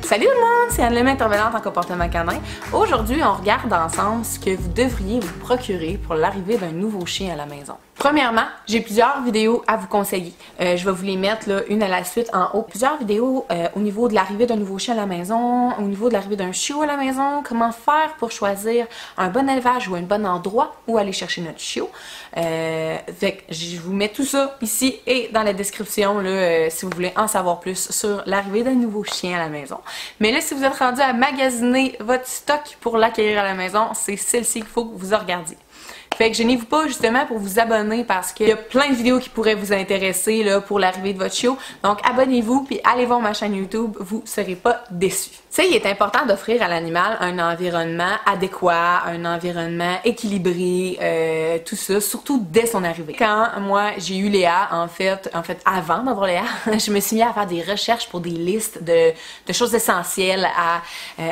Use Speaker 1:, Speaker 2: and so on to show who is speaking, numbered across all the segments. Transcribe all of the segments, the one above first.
Speaker 1: Salut tout le monde, c'est Anne-Lemay, intervenante en comportement canin. Aujourd'hui, on regarde ensemble ce que vous devriez vous procurer pour l'arrivée d'un nouveau chien à la maison. Premièrement, j'ai plusieurs vidéos à vous conseiller. Je vais vous les mettre là, une à la suite en haut. Plusieurs vidéos au niveau de l'arrivée d'un nouveau chien à la maison, au niveau de l'arrivée d'un chiot à la maison, comment faire pour choisir un bon élevage ou un bon endroit où aller chercher notre chiot. Fait que je vous mets tout ça ici et dans la description là, si vous voulez en savoir plus sur l'arrivée d'un nouveau chien à la maison. Mais là, si vous êtes rendu à magasiner votre stock pour l'acquérir à la maison, c'est celle-ci qu'il faut que vous regardiez. Fait que gênez-vous pas justement pour vous abonner parce qu'il y a plein de vidéos qui pourraient vous intéresser là, pour l'arrivée de votre chiot. Donc abonnez-vous puis allez voir ma chaîne YouTube, vous serez pas déçus. Tu sais, il est important d'offrir à l'animal un environnement adéquat, un environnement équilibré, tout ça, surtout dès son arrivée. Quand moi j'ai eu Léa, en fait avant d'avoir Léa, je me suis mis à faire des recherches pour des listes de choses essentielles à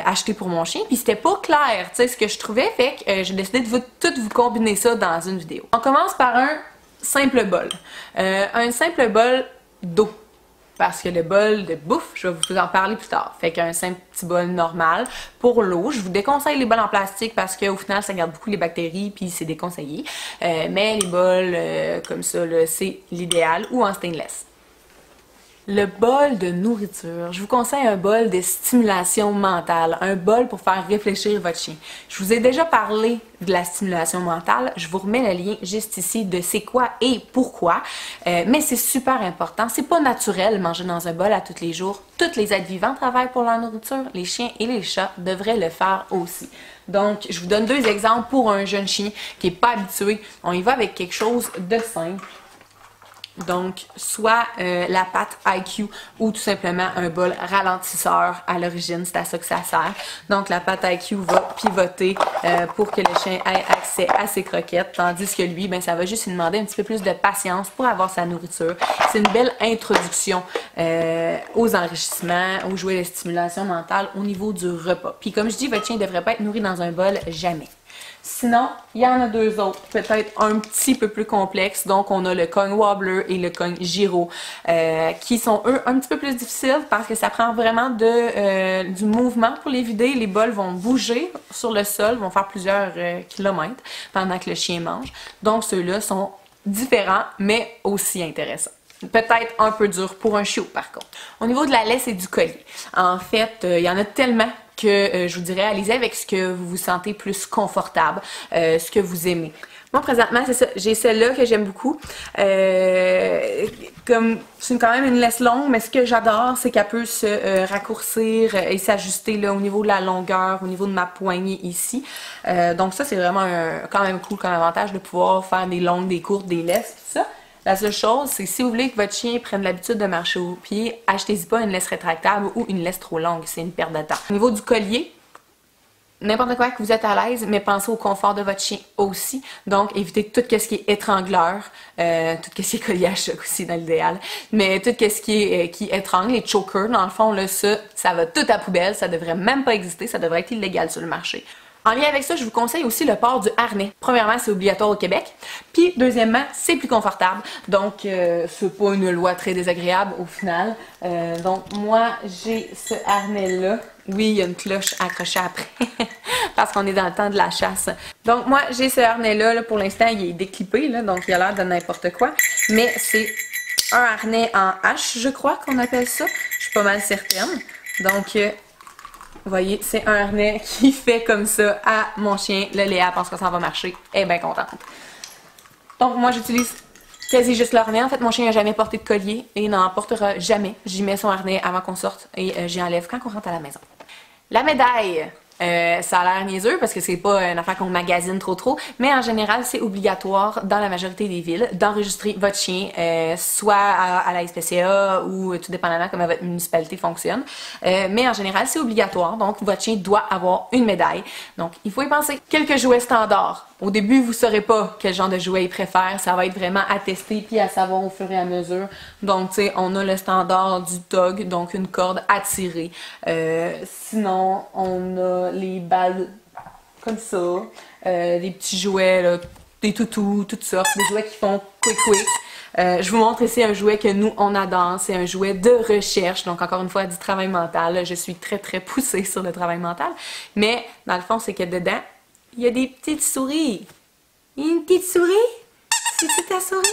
Speaker 1: acheter pour mon chien. Puis c'était pas clair, tu sais, ce que je trouvais, fait que j'ai décidé de tout vous combiner ça dans une vidéo. On commence par un simple bol. Un simple bol d'eau. Parce que le bol de bouffe, je vais vous en parler plus tard. Fait qu'un simple petit bol normal. Pour l'eau, je vous déconseille les bols en plastique parce qu'au final, ça garde beaucoup les bactéries puis c'est déconseillé. Mais les bols comme ça, c'est l'idéal ou en stainless. Le bol de nourriture. Je vous conseille un bol de stimulation mentale, un bol pour faire réfléchir votre chien. Je vous ai déjà parlé de la stimulation mentale, je vous remets le lien juste ici de c'est quoi et pourquoi, mais c'est super important. C'est pas naturel manger dans un bol à tous les jours. Tous les êtres vivants travaillent pour la nourriture, les chiens et les chats devraient le faire aussi. Donc, je vous donne deux exemples pour un jeune chien qui n'est pas habitué. On y va avec quelque chose de simple. Donc, soit la pâte IQ ou tout simplement un bol ralentisseur à l'origine, c'est à ça que ça sert. Donc, la pâte IQ va pivoter pour que le chien ait accès à ses croquettes, tandis que lui, ben, ça va juste lui demander un petit peu plus de patience pour avoir sa nourriture. C'est une belle introduction aux enrichissements, aux jouets de stimulation mentale au niveau du repas. Puis comme je dis, votre chien ne devrait pas être nourri dans un bol, jamais. Sinon, il y en a deux autres, peut-être un petit peu plus complexes. Donc, on a le Cogne Wobbler et le Cogne Giro, qui sont, eux, un petit peu plus difficiles parce que ça prend vraiment du mouvement pour les vider. Les bols vont bouger sur le sol, vont faire plusieurs kilomètres pendant que le chien mange. Donc, ceux-là sont différents, mais aussi intéressants. Peut-être un peu dur pour un chiot, par contre. Au niveau de la laisse et du collier, en fait, il y en a tellement que je vous dirais, allez-y avec ce que vous vous sentez plus confortable, ce que vous aimez. Moi, présentement, c'est ça. J'ai celle-là que j'aime beaucoup. Comme c'est quand même une laisse longue, mais ce que j'adore, c'est qu'elle peut se raccourcir et s'ajuster là au niveau de la longueur, au niveau de ma poignée ici. Donc ça, c'est vraiment quand même cool comme avantage de pouvoir faire des longues, des courtes, des laisses, tout ça. La seule chose, c'est que si vous voulez que votre chien prenne l'habitude de marcher au pied, achetez-y pas une laisse rétractable ou une laisse trop longue, c'est une perte de temps. Au niveau du collier, n'importe quoi que vous êtes à l'aise, mais pensez au confort de votre chien aussi. Donc, évitez tout ce qui est étrangleur, tout ce qui est collier à choc aussi dans l'idéal, mais tout ce qui étrangle, les chokers, dans le fond, là, ça va tout à poubelle, ça devrait même pas exister, ça devrait être illégal sur le marché. En lien avec ça, je vous conseille aussi le port du harnais. Premièrement, c'est obligatoire au Québec. Puis, deuxièmement, c'est plus confortable. Donc, c'est pas une loi très désagréable au final. Donc, moi, j'ai ce harnais-là. Oui, il y a une cloche accrochée après. Parce qu'on est dans le temps de la chasse. Donc, moi, j'ai ce harnais-là. Là, pour l'instant, il est déclippé. Là, donc, il a l'air de n'importe quoi. Mais c'est un harnais en H, je crois qu'on appelle ça. Je suis pas mal certaine. Donc, vous voyez, c'est un harnais qui fait comme ça à mon chien. Le Léa pense que ça va marcher. Elle est bien contente. Donc, moi, j'utilise quasi juste le harnais. En fait, mon chien n'a jamais porté de collier et n'en portera jamais. J'y mets son harnais avant qu'on sorte et j'y enlève quand on rentre à la maison. La médaille. Ça a l'air niaiseux parce que c'est pas une affaire qu'on magasine trop, mais en général, c'est obligatoire dans la majorité des villes d'enregistrer votre chien, soit à la SPCA ou tout dépendamment comment votre municipalité fonctionne. Mais en général, c'est obligatoire, donc votre chien doit avoir une médaille. Donc, il faut y penser. Quelques jouets standards. Au début, vous ne saurez pas quel genre de jouet il préfère. Ça va être vraiment à tester puis à savoir au fur et à mesure. Donc, tu sais, on a le standard du TOG, donc une corde à tirer. Sinon, on a les balles comme ça, des petits jouets, là, des toutous, toutes sortes, des jouets qui font quick. Je vous montre ici un jouet que nous, on adore. C'est un jouet de recherche. Donc, encore une fois, du travail mental. Je suis très, très poussée sur le travail mental. Mais, dans le fond, c'est que dedans, il y a des petites souris. Une petite souris? C'est ta souris?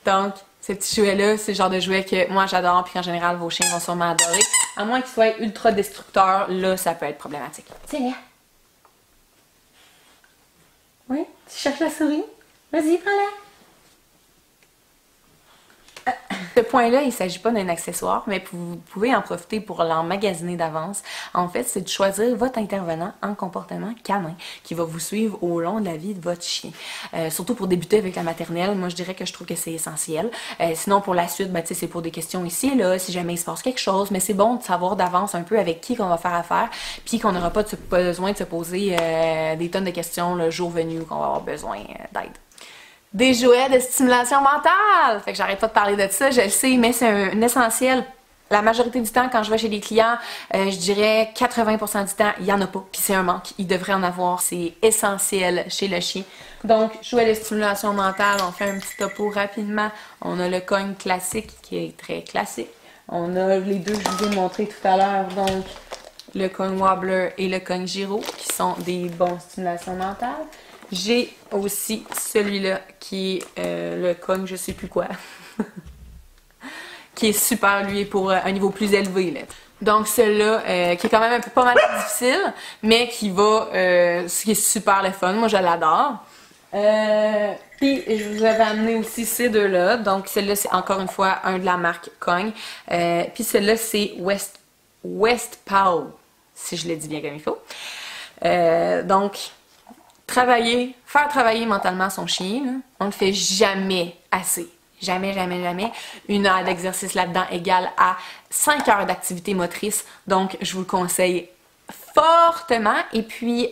Speaker 1: Donc, ce petit jouet-là, c'est le genre de jouet que moi, j'adore. Puis, en général, vos chiens vont sûrement adorer. À moins qu'ils soient ultra destructeurs, là, ça peut être problématique. Tiens, là. Oui? Tu cherches la souris? Vas-y, prends-la. Ce point-là, il ne s'agit pas d'un accessoire, mais vous pouvez en profiter pour l'emmagasiner d'avance. En fait, c'est de choisir votre intervenant en comportement canin qui va vous suivre au long de la vie de votre chien. Surtout pour débuter avec la maternelle, moi je dirais que je trouve que c'est essentiel. Sinon pour la suite, ben, c'est pour des questions ici et là, si jamais il se passe quelque chose, mais c'est bon de savoir d'avance un peu avec qui qu'on va faire affaire, puis qu'on n'aura pas besoin de se poser des tonnes de questions le jour venu qu'on va avoir besoin d'aide. Des jouets de stimulation mentale! Fait que j'arrête pas de parler de ça, je le sais, mais c'est un essentiel. La majorité du temps, quand je vais chez des clients, je dirais 80% du temps, il n'y en a pas. Puis c'est un manque. Il devrait en avoir. C'est essentiel chez le chien. Donc, jouets de stimulation mentale, on fait un petit topo rapidement. On a le cogne classique, qui est très classique. On a les deux que je vous ai montrés tout à l'heure, donc le cogne wobbler et le cogne gyro, qui sont des bons stimulations mentales. J'ai aussi celui-là qui est le cogne je sais plus quoi. Qui est super, lui, pour un niveau plus élevé. Là. Donc celui-là, qui est quand même un peu pas mal difficile, mais qui va, ce qui est super le fun. Moi, je l'adore. Puis je vous avais amené aussi ces deux-là. Donc celui-là, c'est encore une fois un de la marque Cogne. Puis celui-là, c'est Westpaw, si je le dis bien comme il faut. Donc, faire travailler mentalement son chien, là, on ne le fait jamais assez. Jamais, jamais, jamais. Une heure d'exercice là-dedans égale à 5 heures d'activité motrice. Donc, je vous le conseille fortement. Et puis,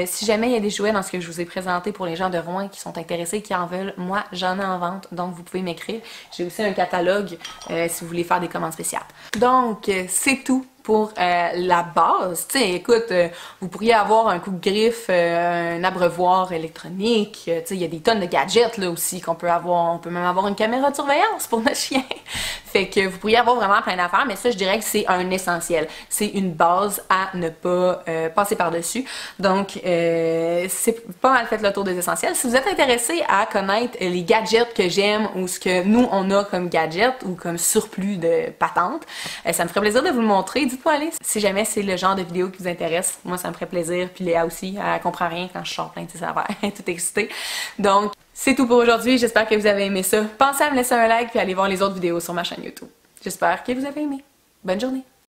Speaker 1: si jamais il y a des jouets dans ce que je vous ai présenté pour les gens de Rouen qui sont intéressés, qui en veulent, moi, j'en ai en vente. Donc, vous pouvez m'écrire. J'ai aussi un catalogue si vous voulez faire des commandes spéciales. Donc, c'est tout pour la base. Tu sais, écoute, vous pourriez avoir un coup de griffe, un abreuvoir électronique. Tu sais, il y a des tonnes de gadgets là aussi qu'on peut avoir. On peut même avoir une caméra de surveillance pour notre chien. Fait que vous pourriez avoir vraiment plein d'affaires, mais ça, je dirais que c'est un essentiel. C'est une base à ne pas passer par-dessus. Donc, c'est pas mal fait le tour des essentiels. Si vous êtes intéressé à connaître les gadgets que j'aime ou ce que nous, on a comme gadgets ou comme surplus de patentes, ça me ferait plaisir de vous le montrer. Dites-moi allez, si jamais c'est le genre de vidéo qui vous intéresse. Moi, ça me ferait plaisir. Puis Léa aussi, elle comprend rien quand je sors plein de ses affaires. Elle est toute excitée. Donc, c'est tout pour aujourd'hui. J'espère que vous avez aimé ça. Pensez à me laisser un like puis aller voir les autres vidéos sur ma chaîne YouTube. J'espère que vous avez aimé. Bonne journée!